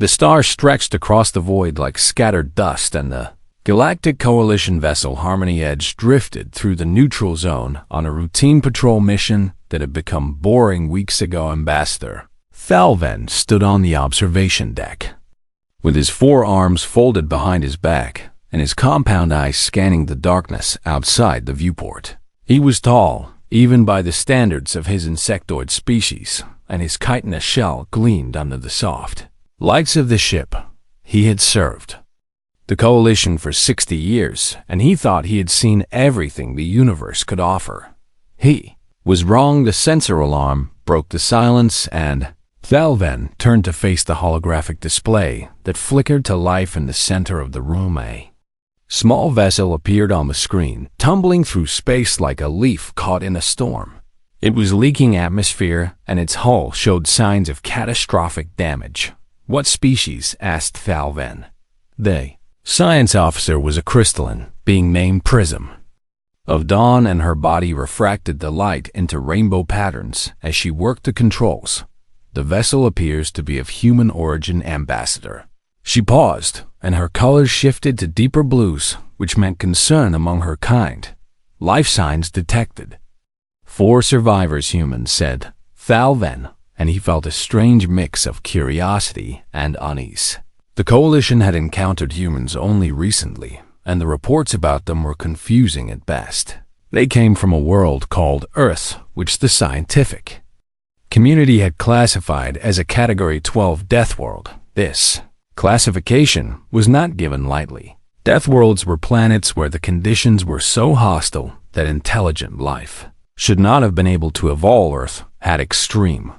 The stars stretched across the void like scattered dust, and the Galactic Coalition vessel Harmony Edge drifted through the neutral zone on a routine patrol mission that had become boring weeks ago. Ambassador Thalven stood on the observation deck, with his forearms folded behind his back and his compound eyes scanning the darkness outside the viewport. He was tall, even by the standards of his insectoid species, and his chitinous shell gleamed under the soft lights of the ship. He had served the Coalition for 60 years, and he thought he had seen everything the universe could offer. He was wrong. The sensor alarm broke the silence, and Thalven turned to face the holographic display that flickered to life in the center of the room. A small vessel appeared on the screen, tumbling through space like a leaf caught in a storm. It was leaking atmosphere, and its hull showed signs of catastrophic damage. "What species?" asked Thalven. The science officer was a crystalline, being named Prism of Dawn, and her body refracted the light into rainbow patterns as she worked the controls. "The vessel appears to be of human origin, Ambassador." She paused, and her colors shifted to deeper blues, which meant concern among her kind. "Life signs detected." "4 survivors, humans," said Thalven, and he felt a strange mix of curiosity and unease. The Coalition had encountered humans only recently, and the reports about them were confusing at best. They came from a world called Earth, which the scientific community had classified as a Category 12 death world. This classification was not given lightly. Death worlds were planets where the conditions were so hostile that intelligent life should not have been able to evolve. Earth had extreme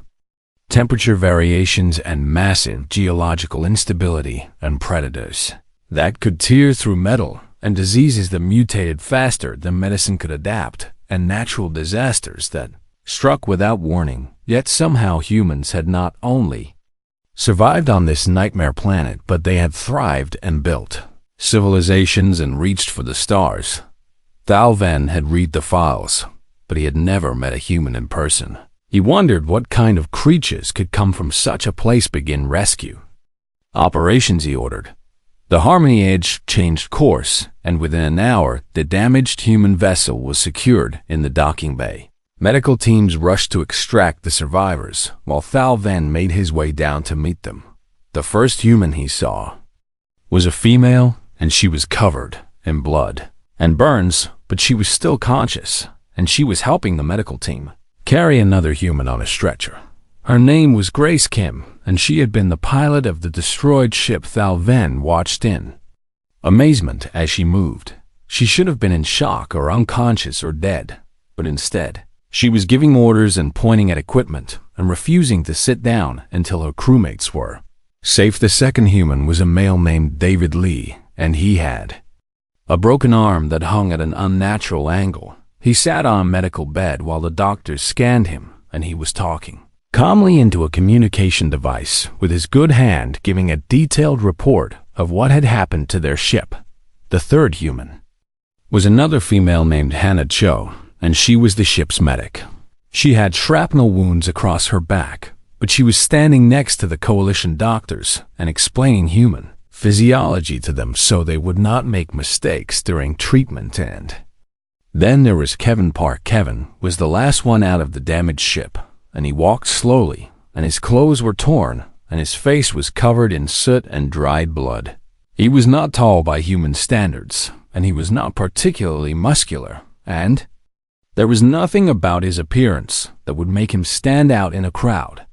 temperature variations and massive geological instability, and predators that could tear through metal, and diseases that mutated faster than medicine could adapt, and natural disasters that struck without warning. Yet somehow humans had not only survived on this nightmare planet, but they had thrived and built civilizations and reached for the stars. Thalven had read the files, but he had never met a human in person. He wondered what kind of creatures could come from such a place. "Begin rescue operations," he ordered. The Harmony Edge changed course, and within an hour, the damaged human vessel was secured in the docking bay. Medical teams rushed to extract the survivors, while Thalven made his way down to meet them. The first human he saw was a female, and she was covered in blood and burns, but she was still conscious, and she was helping the medical team carry another human on a stretcher. Her name was Grace Kim, and she had been the pilot of the destroyed ship. Thalven watched in amazement as she moved. She should have been in shock or unconscious or dead, but instead, she was giving orders and pointing at equipment and refusing to sit down until her crewmates were safe. The second human was a male named David Lee, and he had a broken arm that hung at an unnatural angle. He sat on a medical bed while the doctors scanned him, and he was talking calmly into a communication device, with his good hand giving a detailed report of what had happened to their ship. The third human was another female named Hannah Cho, and she was the ship's medic. She had shrapnel wounds across her back, but she was standing next to the Coalition doctors and explaining human physiology to them so they would not make mistakes during treatment. And then there was Kevin Park. Kevin was the last one out of the damaged ship, and he walked slowly, and his clothes were torn, and his face was covered in soot and dried blood. He was not tall by human standards, and he was not particularly muscular, and there was nothing about his appearance that would make him stand out in a crowd.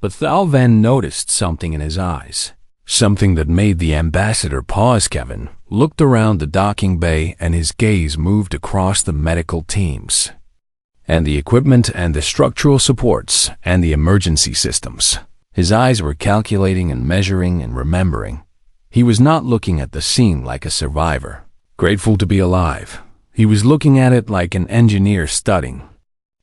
But Thalven noticed something in his eyes, something that made the ambassador pause. Kevin looked around the docking bay, and his gaze moved across the medical teams, and the equipment and the structural supports and the emergency systems. His eyes were calculating and measuring and remembering. He was not looking at the scene like a survivor, grateful to be alive. He was looking at it like an engineer studying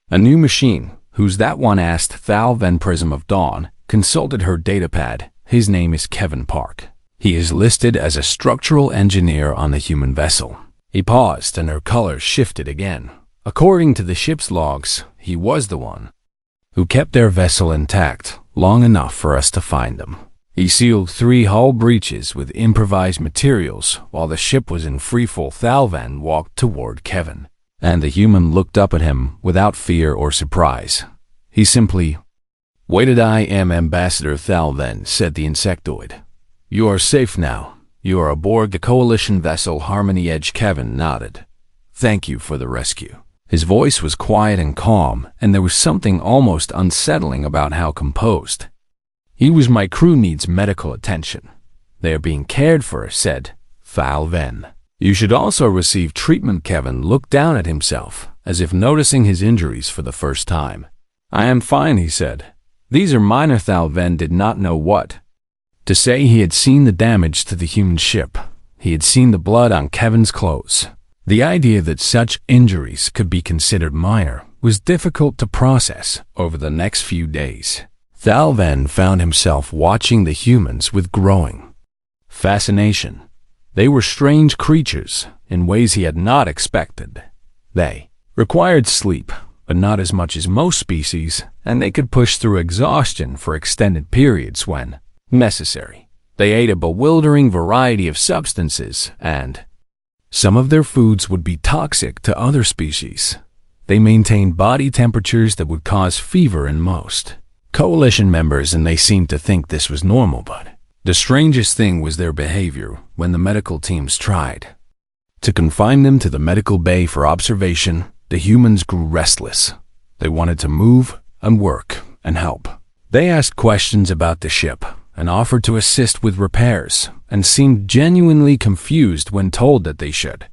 a new machine. "Who's that one?" asked Thalven. Prism of Dawn consulted her datapad. "His name is Kevin Park. He is listed as a structural engineer on the human vessel." He paused, and her colors shifted again. According to the ship's logs, he was the one who kept their vessel intact long enough for us to find them. He sealed 3 hull breaches with improvised materials while the ship was in freefall. Thalvan walked toward Kevin, and the human looked up at him without fear or surprise. He simply waited. "I am Ambassador Thalvan," said the insectoid. "You are safe now. You are aboard the Coalition vessel Harmony Edge." Kevin nodded. "Thank you for the rescue." His voice was quiet and calm, and there was something almost unsettling about how composed he was. "My crew needs medical attention. They are being cared for," said Thalvan. "You should also receive treatment." Kevin looked down at himself, as if noticing his injuries for the first time. "I am fine," he said. "These are minor." Thalvan did not know what to say. He had seen the damage to the human ship. He had seen the blood on Kevin's clothes. The idea that such injuries could be considered minor was difficult to process over the next few days. Thalvan found himself watching the humans with growing fascination. They were strange creatures in ways he had not expected. They required sleep, but not as much as most species, and they could push through exhaustion for extended periods when necessary. They ate a bewildering variety of substances, and some of their foods would be toxic to other species. They maintained body temperatures that would cause fever in most Coalition members, and they seemed to think this was normal. But the strangest thing was their behavior when the medical teams tried to confine them to the medical bay for observation. The humans grew restless. They wanted to move and work and help. They asked questions about the ship and offered to assist with repairs, and seemed genuinely confused when told that they should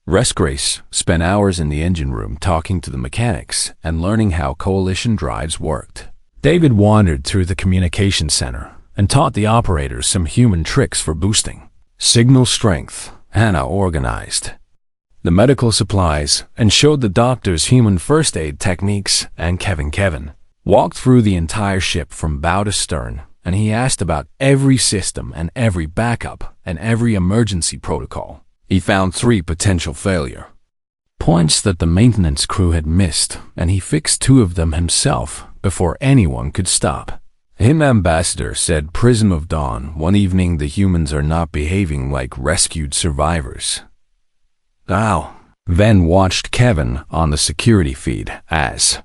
rest. Grace spent hours in the engine room talking to the mechanics and learning how Coalition drives worked. David wandered through the communication center and taught the operators some human tricks for boosting signal strength. Hannah organized the medical supplies and showed the doctors human first aid techniques, and Kevin walked through the entire ship from bow to stern, and he asked about every system and every backup and every emergency protocol. He found 3 potential failure points that the maintenance crew had missed, and he fixed 2 of them himself before anyone could stop him. "Ambassador," said Prism of Dawn one evening, "the humans are not behaving like rescued survivors." "Ow." Ven watched Kevin on the security feed as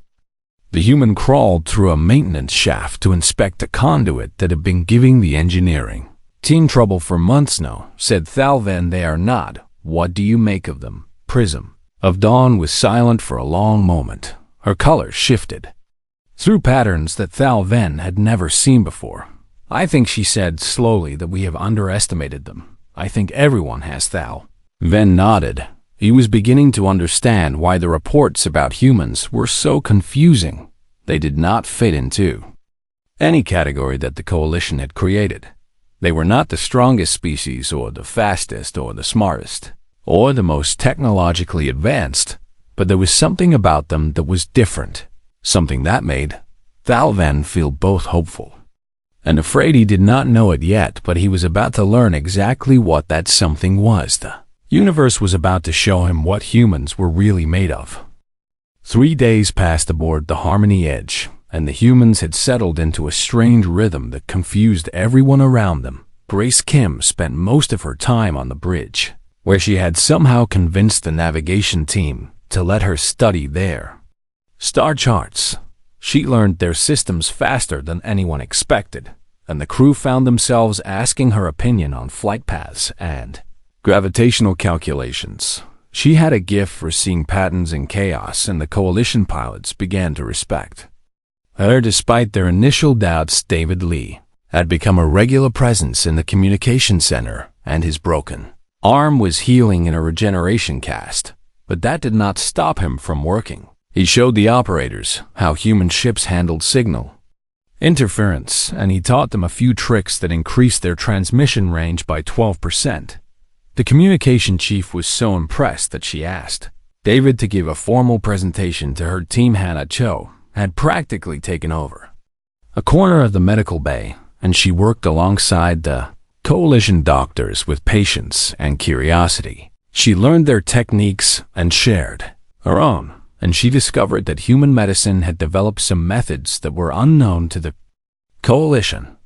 the human crawled through a maintenance shaft to inspect a conduit that had been giving the engineering team trouble for months now, said Thalvan. "They are not. What do you make of them?" Prism of Dawn was silent for a long moment. Her color shifted through patterns that Thalvan had never seen before. "I think," she said slowly, "that we have underestimated them. I think everyone has." Ven nodded. He was beginning to understand why the reports about humans were so confusing. They did not fit into any category that the Coalition had created. They were not the strongest species, or the fastest, or the smartest, or the most technologically advanced, but there was something about them that was different, something that made Thalvan feel both hopeful and afraid. He did not know it yet, but he was about to learn exactly what that something was. The universe was about to show him what humans were really made of. 3 days passed aboard the Harmony Edge, and the humans had settled into a strange rhythm that confused everyone around them. Grace Kim spent most of her time on the bridge, where she had somehow convinced the navigation team to let her study their star charts. She learned their systems faster than anyone expected, and the crew found themselves asking her opinion on flight paths and gravitational calculations. She had a gift for seeing patterns in chaos, and the Coalition pilots began to respect her. Despite their initial doubts, David Lee had become a regular presence in the communication center, and his broken arm was healing in a regeneration cast, but that did not stop him from working. He showed the operators how human ships handled signal interference, and he taught them a few tricks that increased their transmission range by 12%. The communication chief was so impressed that she asked David to give a formal presentation to her team. Hannah Cho had practically taken over a corner of the medical bay, and she worked alongside the Coalition doctors with patience and curiosity. She learned their techniques and shared her own, and she discovered that human medicine had developed some methods that were unknown to the Coalition.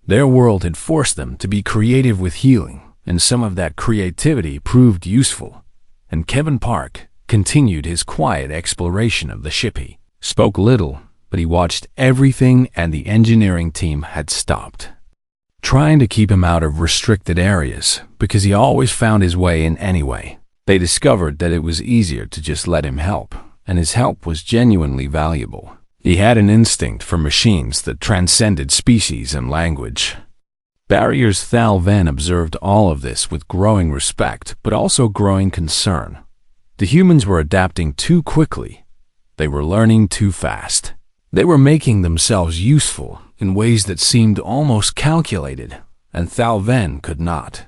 Their world had forced them to be creative with healing, and some of that creativity proved useful. And Kevin Park continued his quiet exploration of the ship. He spoke little, but he watched everything, and the engineering team had stopped trying to keep him out of restricted areas because he always found his way in anyway. They discovered that it was easier to just let him help, and his help was genuinely valuable. He had an instinct for machines that transcended species and language. Barrier's Thal Ven observed all of this with growing respect, but also growing concern. The humans were adapting too quickly. They were learning too fast. They were making themselves useful in ways that seemed almost calculated, and Thal Ven could not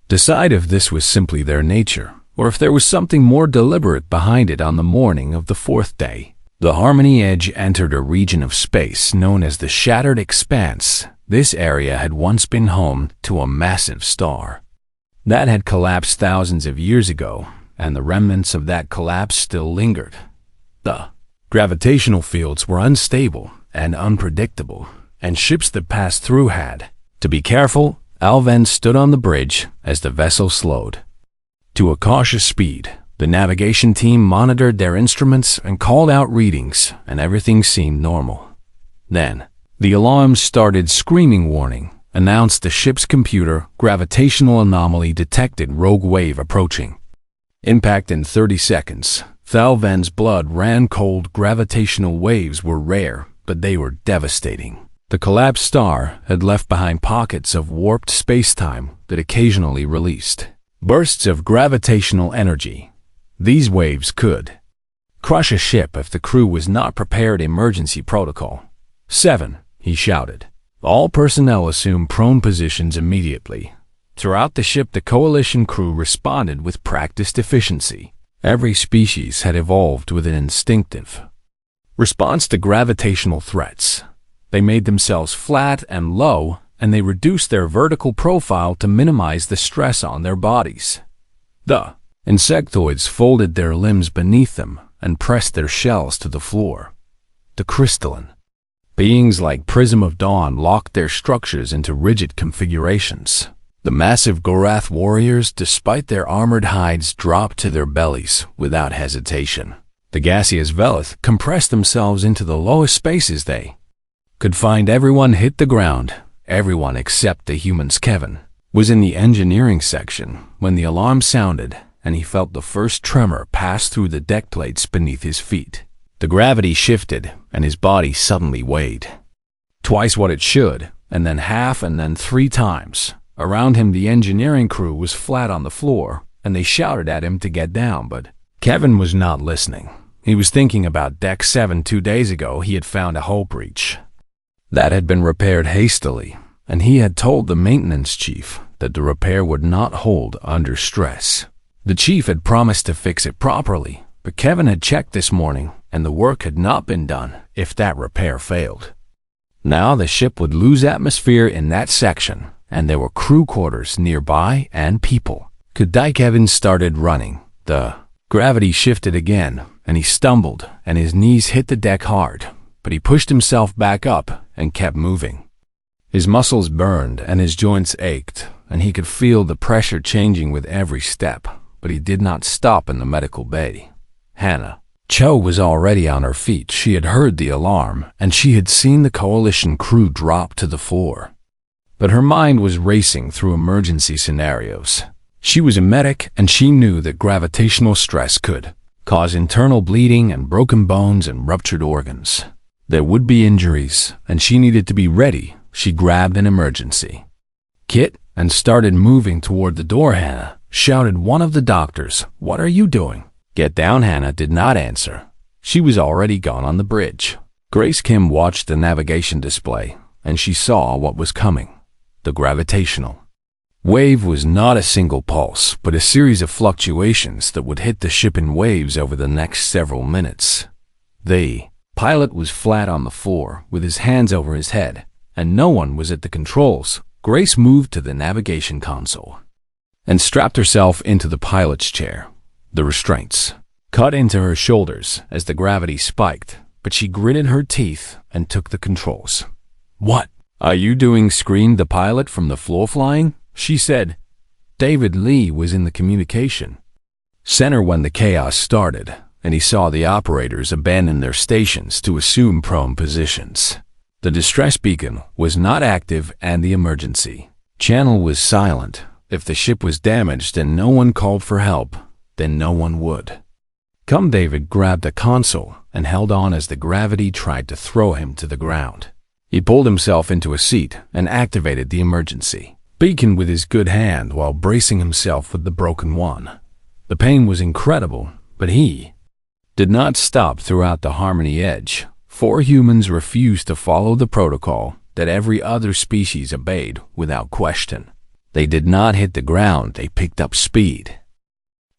decide if this was simply their nature, or if there was something more deliberate behind it. On the morning of the fourth day, the Harmony Edge entered a region of space known as the Shattered Expanse. This area had once been home to a massive star that had collapsed thousands of years ago, and the remnants of that collapse still lingered. The gravitational fields were unstable and unpredictable, and ships that passed through had to be careful. Alven stood on the bridge as the vessel slowed to a cautious speed. The navigation team monitored their instruments and called out readings, and everything seemed normal. Then, the alarms started screaming. Warning announced the ship's computer. Gravitational anomaly detected. Rogue wave approaching. Impact in 30 seconds. Thal Ven's blood ran cold. Gravitational waves were rare, but they were devastating. The collapsed star had left behind pockets of warped space-time that occasionally released bursts of gravitational energy. These waves could crush a ship if the crew was not prepared. Emergency protocol 7, he shouted. All personnel assume prone positions immediately. Throughout the ship, the Coalition crew responded with practiced efficiency. Every species had evolved with an instinctive response to gravitational threats. They made themselves flat and low, and they reduced their vertical profile to minimize the stress on their bodies. The insectoids folded their limbs beneath them and pressed their shells to the floor. The crystalline beings like Prism of Dawn locked their structures into rigid configurations. The massive Gorath warriors, despite their armored hides, dropped to their bellies without hesitation. The gaseous Velith compressed themselves into the lowest spaces they could find. Everyone hit the ground. Everyone except the humans. Kevin was in the engineering section when the alarm sounded, and he felt the first tremor pass through the deck plates beneath his feet. The gravity shifted, and his body suddenly weighed twice what it should, and then half, and then 3 times. Around him, the engineering crew was flat on the floor, and they shouted at him to get down, but Kevin was not listening. He was thinking about Deck 7. 2 days ago, he had found a hull breach that had been repaired hastily, and he had told the maintenance chief that the repair would not hold under stress. The chief had promised to fix it properly, but Kevin had checked this morning, and the work had not been done if that repair failed. Now the ship would lose atmosphere in that section, and there were crew quarters nearby and people could die. Kevin started running. The gravity shifted again, and he stumbled, and his knees hit the deck hard, but he pushed himself back up and kept moving. His muscles burned and his joints ached, and he could feel the pressure changing with every step, but he did not stop in the medical bay. Hannah Cho was already on her feet. She had heard the alarm, and she had seen the Coalition crew drop to the floor. But her mind was racing through emergency scenarios. She was a medic, and she knew that gravitational stress could cause internal bleeding and broken bones and ruptured organs. There would be injuries, and she needed to be ready. She grabbed an emergency kit and started moving toward the door. Hannah shouted one of the doctors, "What are you doing?" "Get down." Hannah did not answer. She was already gone on the bridge. Grace Kim watched the navigation display, and she saw what was coming. The gravitational wave was not a single pulse, but a series of fluctuations that would hit the ship in waves over the next several minutes. The pilot was flat on the floor with his hands over his head, and no one was at the controls. Grace moved to the navigation console and strapped herself into the pilot's chair. The restraints cut into her shoulders as the gravity spiked, but she gritted her teeth and took the controls. "What?" "Are you doing?" screamed the pilot from the floor flying. She said. David Lee was in the communication center when the chaos started, and he saw the operators abandon their stations to assume prone positions. The distress beacon was not active and the emergency channel was silent. If the ship was damaged and no one called for help, then no one would come. David grabbed a console and held on as the gravity tried to throw him to the ground. He pulled himself into a seat and activated the emergency beacon with his good hand while bracing himself with the broken one. The pain was incredible, but he did not stop throughout the Harmony Edge. 4 humans refused to follow the protocol that every other species obeyed without question. They did not hit the ground, they picked up speed.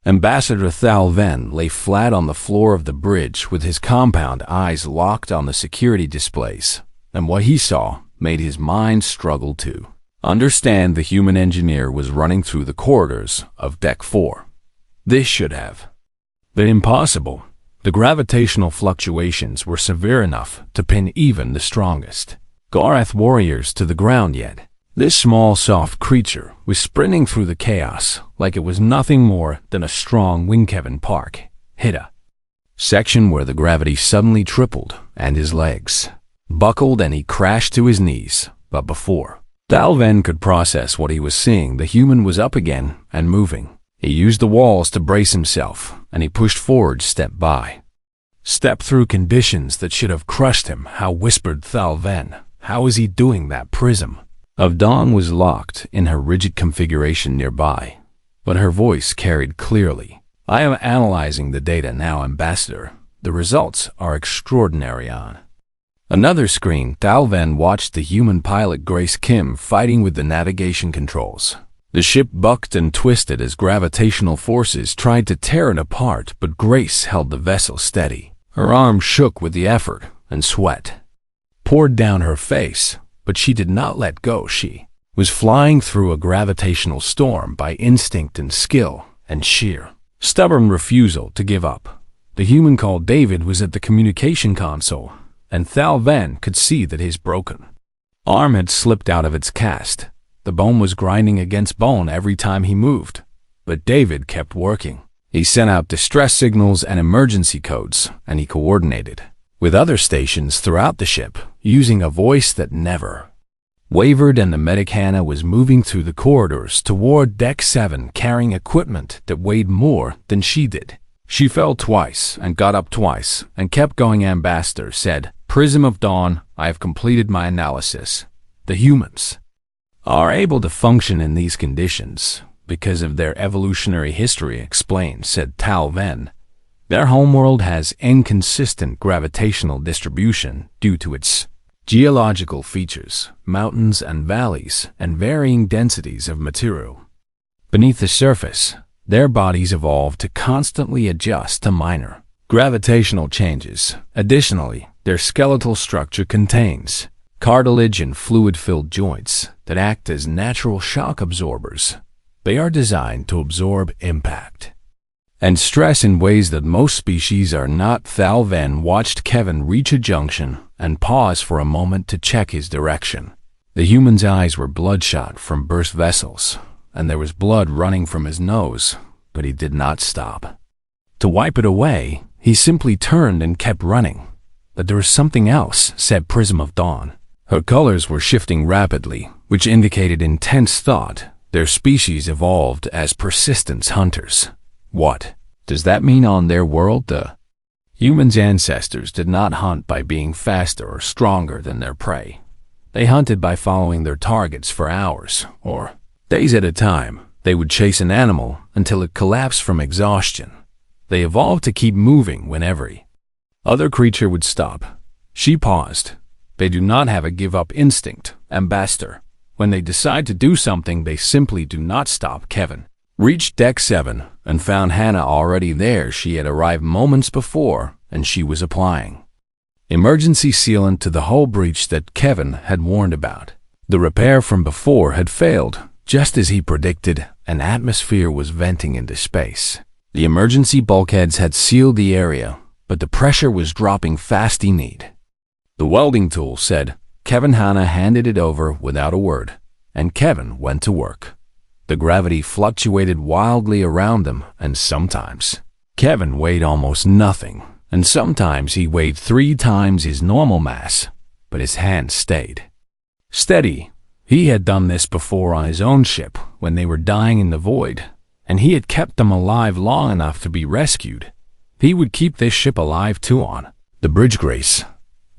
Ambassador Thal Ven lay flat on the floor of the bridge with his compound eyes locked on the security displays, and what he saw made his mind struggle to understand. The human engineer was running through the corridors of Deck 4. This should have been impossible. The gravitational fluctuations were severe enough to pin even the strongest Garath warriors to the ground, yet this small, soft creature was sprinting through the chaos like it was nothing more than a strong wind. Kevin Park hit a section where the gravity suddenly tripled and his legs buckled and he crashed to his knees. But before Thal Ven could process what he was seeing, the human was up again and moving. He used the walls to brace himself, and he pushed forward step by step through conditions that should have crushed him. How, whispered Thal Ven, how is he doing that? Prism of Dawn was locked in her rigid configuration nearby, but her voice carried clearly. I am analyzing the data now, Ambassador. The results are extraordinary. On another screen, Thal Ven watched the human pilot Grace Kim fighting with the navigation controls. The ship bucked and twisted as gravitational forces tried to tear it apart, but Grace held the vessel steady. Her arms shook with the effort, and sweat poured down her face, but she did not let go. She was flying through a gravitational storm by instinct and skill and sheer stubborn refusal to give up. The human called David was at the communication console, and Thal Ven could see that his broken arm had slipped out of its cast. The bone was grinding against bone every time he moved, but David kept working. He sent out distress signals and emergency codes, and he coordinated with other stations throughout the ship, using a voice that never wavered. And the medic Hannah was moving through the corridors toward Deck 7, carrying equipment that weighed more than she did. She fell twice and got up twice and kept going. Ambassador said, Prism of Dawn, I have completed my analysis. The humans are able to function in these conditions because of their evolutionary history, explained, said Thal Ven. Their homeworld has inconsistent gravitational distribution due to its geological features, mountains and valleys, and varying densities of material. Beneath the surface, their bodies evolved to constantly adjust to minor gravitational changes. Additionally, their skeletal structure contains cartilage and fluid-filled joints that act as natural shock absorbers. They are designed to absorb impact and stress in ways that most species are not. Thal Ven watched Kevin reach a junction and pause for a moment to check his direction. The human's eyes were bloodshot from burst vessels, and there was blood running from his nose, but he did not stop to wipe it away. He simply turned and kept running. But there was something else, said Prism of Dawn. Her colors were shifting rapidly, which indicated intense thought. Their species evolved as persistence hunters. What does that mean on their world? The humans' ancestors did not hunt by being faster or stronger than their prey. They hunted by following their targets for hours or days at a time. They would chase an animal until it collapsed from exhaustion. They evolved to keep moving when every other creature would stop. She paused. They do not have a give-up instinct, Ambassador. When they decide to do something, they simply do not stop. Kevin reached Deck 7 and found Hannah already there. She had arrived moments before, and she was applying emergency sealant to the hull breach that Kevin had warned about. The repair from before had failed, just as he predicted. An atmosphere was venting into space. The emergency bulkheads had sealed the area, but the pressure was dropping fast. The welding tool said, Kevin Hanna handed it over without a word, and Kevin went to work. The gravity fluctuated wildly around them, and sometimes Kevin weighed almost nothing, and sometimes he weighed 3 times his normal mass, but his hands stayed steady. He had done this before on his own ship when they were dying in the void, and he had kept them alive long enough to be rescued. He would keep this ship alive too on the bridge. Grace.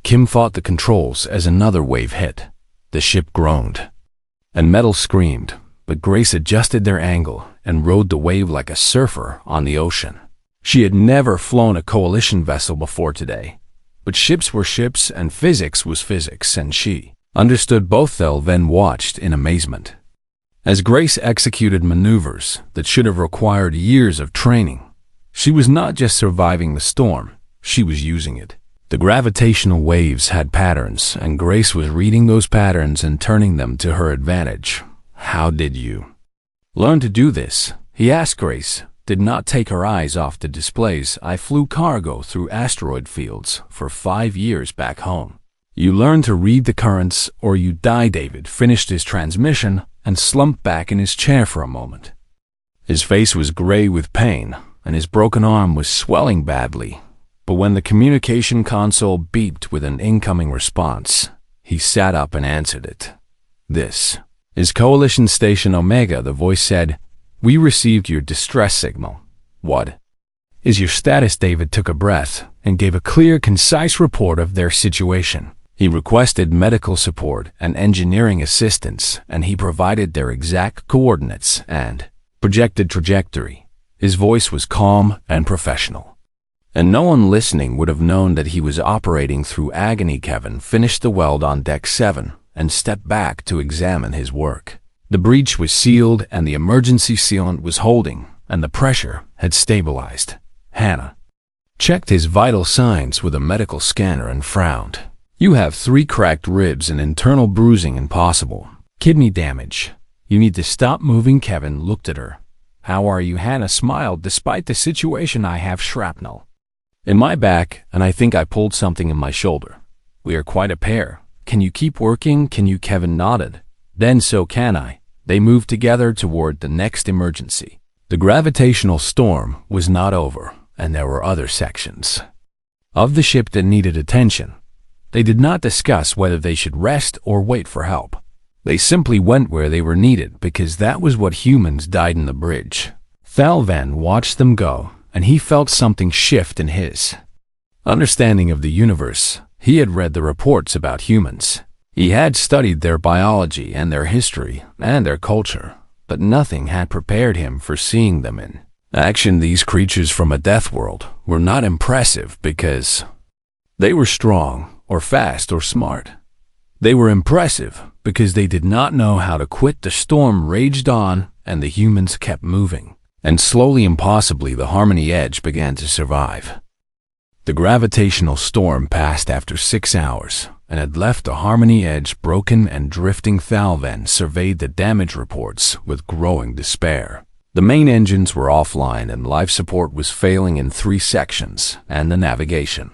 Kim fought the controls as another wave hit. The ship groaned, and metal screamed, but Grace adjusted their angle and rode the wave like a surfer on the ocean. She had never flown a coalition vessel before today, but ships were ships and physics was physics, and she understood both. Thel then watched in amazement as Grace executed maneuvers that should have required years of training. She was not just surviving the storm, she was using it. The gravitational waves had patterns, and Grace was reading those patterns and turning them to her advantage. How did you learn to do this? He asked. Grace did not take her eyes off the displays. I flew cargo through asteroid fields for 5 years back home. You learn to read the currents or you die. David finished his transmission and slumped back in his chair for a moment. His face was gray with pain, and his broken arm was swelling badly. But when the communication console beeped with an incoming response, he sat up and answered it. This is Coalition Station Omega, the voice said. We received your distress signal. What is your status? David took a breath and gave a clear, concise report of their situation. He requested medical support and engineering assistance, and he provided their exact coordinates and projected trajectory. His voice was calm and professional, and no one listening would have known that he was operating through agony. Kevin finished the weld on Deck 7 and stepped back to examine his work. The breach was sealed and the emergency sealant was holding, and the pressure had stabilized. Hannah checked his vital signs with a medical scanner and frowned. You have 3 cracked ribs and internal bruising and possible kidney damage. You need to stop moving. Kevin looked at her. How are you? Hannah smiled. Despite the situation, I have shrapnel in my back, and I think I pulled something in my shoulder. We are quite a pair. Can you keep working? Can you? Kevin nodded. Then so can I. They moved together toward the next emergency. The gravitational storm was not over, and there were other sections of the ship that needed attention. They did not discuss whether they should rest or wait for help. They simply went where they were needed because that was what humans died in the bridge. Thalvan watched them go, and he felt something shift in his understanding of the universe. He had read the reports about humans. He had studied their biology and their history and their culture, but nothing had prepared him for seeing them in action. These creatures from a death world were not impressive because they were strong or fast or smart. They were impressive because they did not know how to quit. The storm raged on, and the humans kept moving, and slowly and possibly the Harmony Edge began to survive. The gravitational storm passed after 6 hours, and had left the Harmony Edge broken and drifting. Thalvan surveyed the damage reports with growing despair. The main engines were offline and life support was failing in 3 sections, and the navigation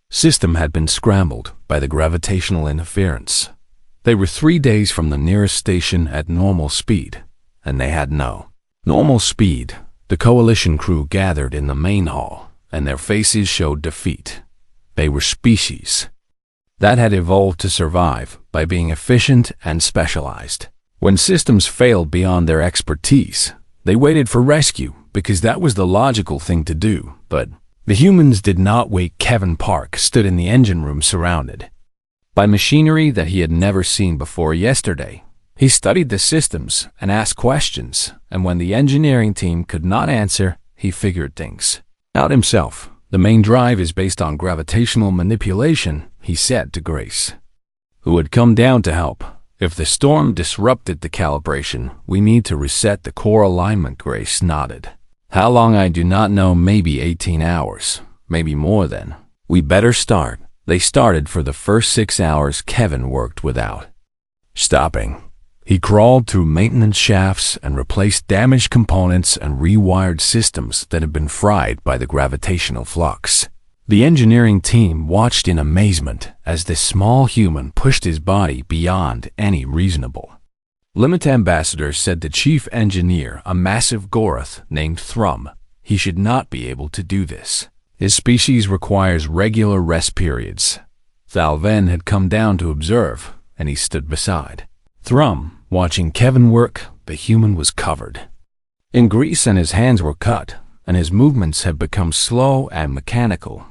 system had been scrambled by the gravitational interference. They were 3 days from the nearest station at normal speed, and they had no normal speed. The Coalition crew gathered in the main hall, and their faces showed defeat. They were species that had evolved to survive by being efficient and specialized. When systems failed beyond their expertise, they waited for rescue because that was the logical thing to do, but the humans did not wait. Kevin Park stood in the engine room surrounded by machinery that he had never seen before. Yesterday, he studied the systems and asked questions, and when the engineering team could not answer, he figured things out himself. The main drive is based on gravitational manipulation, he said to Grace, who had come down to help. If the storm disrupted the calibration, we need to reset the core alignment. Grace nodded. How long? I do not know. Maybe 18 hours. Maybe more then. We better start. They started. For the first 6 hours, Kevin worked without stopping. He crawled through maintenance shafts and replaced damaged components and rewired systems that had been fried by the gravitational flux. The engineering team watched in amazement as this small human pushed his body beyond any reasonable limit. Ambassador said the chief engineer, a massive Goroth named Thrum, he should not be able to do this. His species requires regular rest periods. Thalven had come down to observe, and he stood beside Thrum, watching Kevin work. The human was covered in grease and his hands were cut, and his movements had become slow and mechanical.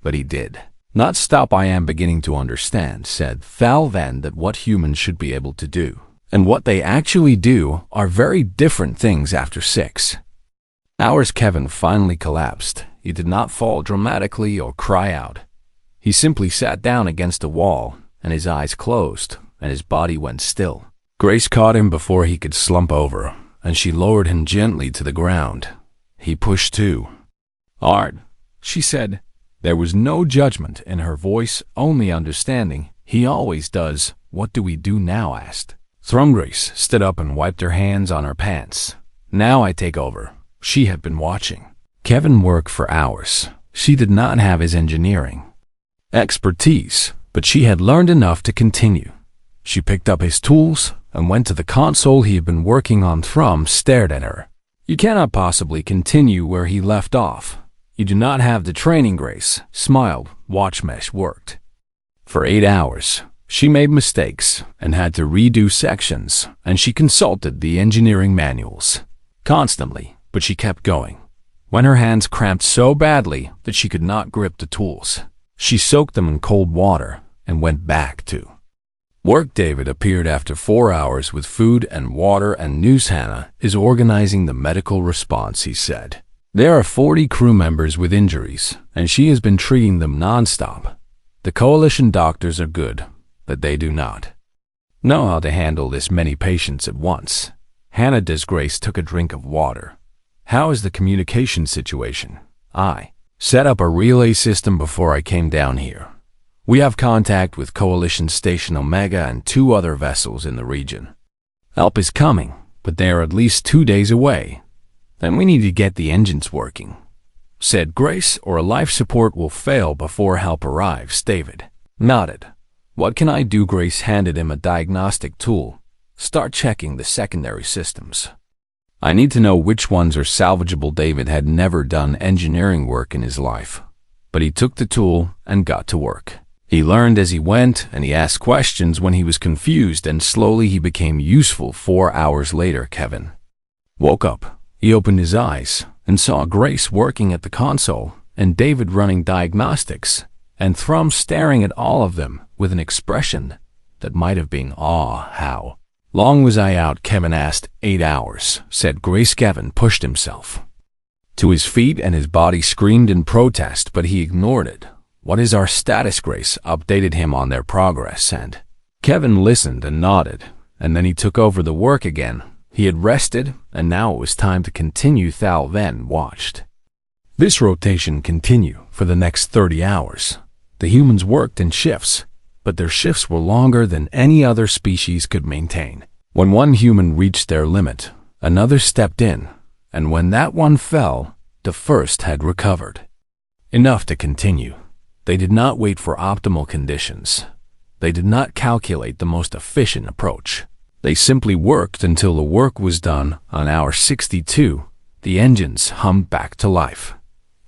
But he did not stop. I am beginning to understand, said Thalven, that what humans should be able to do and what they actually do are very different things. After 6 hours, Kevin finally collapsed. He did not fall dramatically or cry out. He simply sat down against a wall, and his eyes closed, and his body went still. Grace caught him before he could slump over, and she lowered him gently to the ground. He pushed too hard, she said. There was no judgment in her voice, only understanding. He always does. What do we do now? Asked Thrum. Grace stood up and wiped her hands on her pants. Now I take over. She had been watching Kevin work for hours. She did not have his engineering expertise, but she had learned enough to continue. She picked up his tools and went to the console he had been working on. Thrum stared at her. You cannot possibly continue where he left off. You do not have the training. Grace smiled. Watchmesh worked for 8 hours. She made mistakes and had to redo sections, and she consulted the engineering manuals constantly, but she kept going. When her hands cramped so badly that she could not grip the tools, she soaked them in cold water and went back to work. David appeared after 4 hours with food and water, and news. Hannah is organizing the medical response, he said. There are 40 crew members with injuries, and she has been treating them nonstop. The coalition doctors are good, but they do not know how to handle this many patients at once. Hannah Grace took a drink of water. How is the communication situation? I set up a relay system before I came down here. We have contact with Coalition Station Omega and 2 other vessels in the region. Help is coming, but they are at least 2 days away. Then we need to get the engines working, said Grace, or life support will fail before help arrives. David nodded. What can I do? Grace handed him a diagnostic tool. Start checking the secondary systems. I need to know which ones are salvageable. David had never done engineering work in his life, but he took the tool and got to work. He learned as he went, and he asked questions when he was confused, and slowly he became useful. 4 hours later, Kevin woke up. He opened his eyes and saw Grace working at the console, and David running diagnostics, and Thrum staring at all of them with an expression that might have been awe. How long was I out? Kevin asked. 8 hours, said Grace. Kevin pushed himself to his feet and his body screamed in protest, but he ignored it. What is our status? Grace updated him on their progress, and Kevin listened and nodded, and then he took over the work again. He had rested, and now it was time to continue. Thalven watched this rotation continue for the next 30 hours. The humans worked in shifts, but their shifts were longer than any other species could maintain. When one human reached their limit, another stepped in, and when that one fell, the first had recovered enough to continue. They did not wait for optimal conditions. They did not calculate the most efficient approach. They simply worked until the work was done. On hour 62, the engines hummed back to life.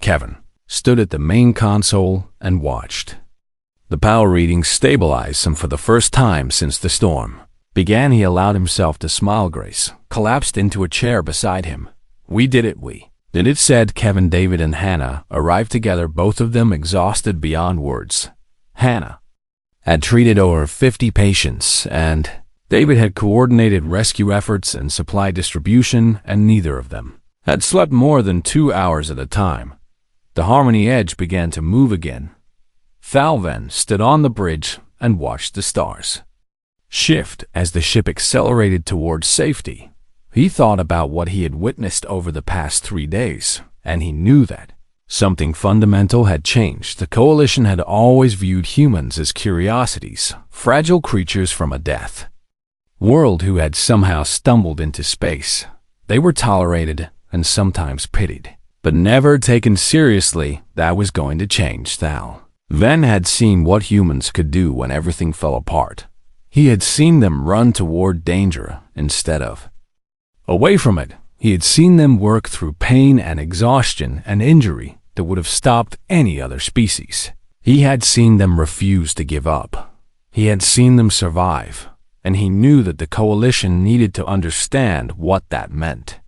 Kevin stood at the main console and watched. The power readings stabilized, and for the first time since the storm began, he allowed himself to smile. Grace collapsed into a chair beside him. We did it, we did it, said Kevin. David and Hannah arrived together, both of them exhausted beyond words. Hannah had treated over 50 patients, and David had coordinated rescue efforts and supply distribution, and neither of them had slept more than 2 hours at a time. The Harmony Edge began to move again. Thalven stood on the bridge and watched the stars shift as the ship accelerated towards safety. He thought about what he had witnessed over the past 3 days, and he knew that something fundamental had changed. The Coalition had always viewed humans as curiosities, fragile creatures from a death world who had somehow stumbled into space. They were tolerated and sometimes pitied. but never taken seriously. That was going to change. Thal then had seen what humans could do when everything fell apart. He had seen them run toward danger instead of away from it. He had seen them work through pain and exhaustion and injury that would have stopped any other species. He had seen them refuse to give up. He had seen them survive, and he knew that the Coalition needed to understand what that meant.